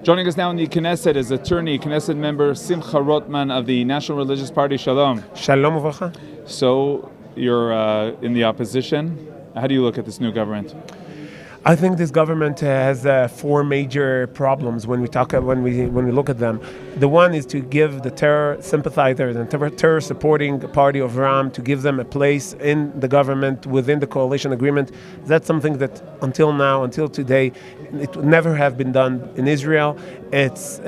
Joining us now in the Knesset is attorney, Knesset member Simcha Rothman of the National Religious Party. Shalom. Shalom uvracha. So you're in the opposition. How do you look at this new government? I think this government has four major problems when we look at them. The one is to give the terror sympathizers and terror supporting party of Ram, to give them a place in the government within the coalition agreement. That's something that until now, until today, it would never have been done in Israel. It's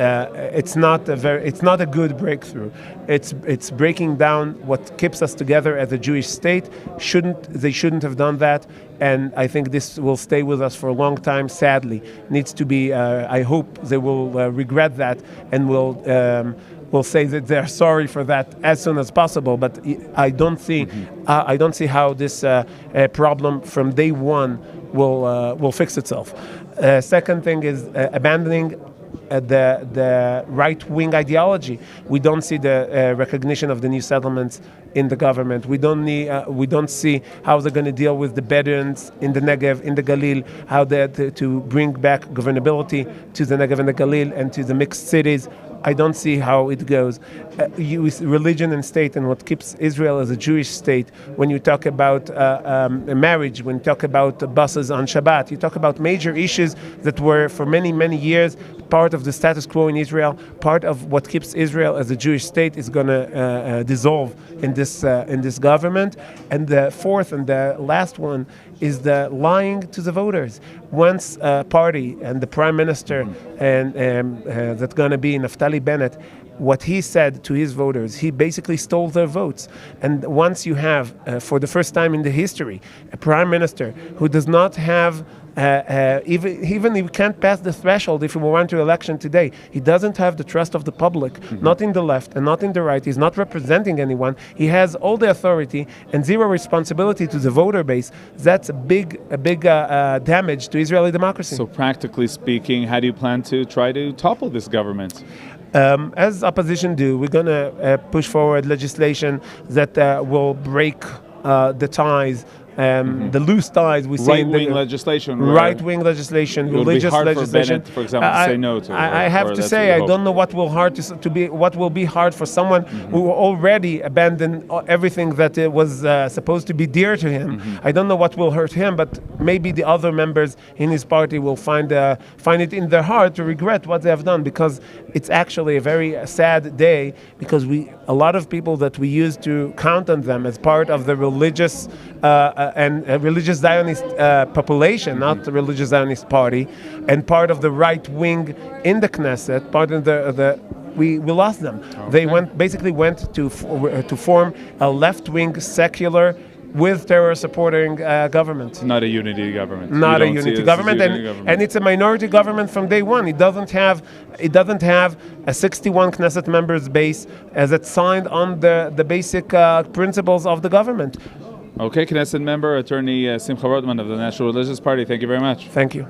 not a good breakthrough. It's breaking down what keeps us together as a Jewish state. They shouldn't have done that, and I think this will stay with us for a long time. Sadly, needs to be. I hope they will regret that and will say that they're sorry for that as soon as possible. But I don't see how this problem from day one will fix itself. Second thing is abandoning the right-wing ideology. We don't see the recognition of the new settlements in the government. We don't see how they're going to deal with the Bedouins in the Negev, in the Galil, how to bring back governability to the Negev and the Galil and to the mixed cities. I don't see how it goes. With religion and state and what keeps Israel as a Jewish state, when you talk about marriage, when you talk about buses on Shabbat, you talk about major issues that were for many, many years part of the status quo in Israel, part of what keeps Israel as a Jewish state is going to dissolve in this government. And the fourth and the last one is the lying to the voters. Once a party and the prime minister and that's going to be Naftali Bennett, what he said to his voters, he basically stole their votes. And once you have, for the first time in the history, a prime minister who does not have even he can't pass the threshold if we went to election today. He doesn't have the trust of the public, not in the left and not in the right. He's not representing anyone. He has all the authority and zero responsibility to the voter base. That's a big damage to Israeli democracy. So practically speaking, how do you plan to try to topple this government? As opposition do, we're going to push forward legislation that will break the ties. The loose ties we see in the legislation, right-wing legislation, religious legislation. For example, to say no to. I have to say, I don't know what will be hard for someone who already abandoned everything that was supposed to be dear to him. I don't know what will hurt him, but maybe the other members in his party will find it in their heart to regret what they have done, because it's actually a very sad day, because a lot of people that we used to count on them as part of the religious and religious Zionist population, not the religious Zionist party, and part of the right wing in the Knesset, part of we lost them. Okay. They went to form a left-wing secular with terror-supporting government. Not a unity government. Not a unity government, and it's a minority government from day one. It doesn't have a 61 Knesset members base as it's signed on the basic principles of the government. Okay, Knesset member, attorney Simcha Rothman of the National Religious Party. Thank you very much. Thank you.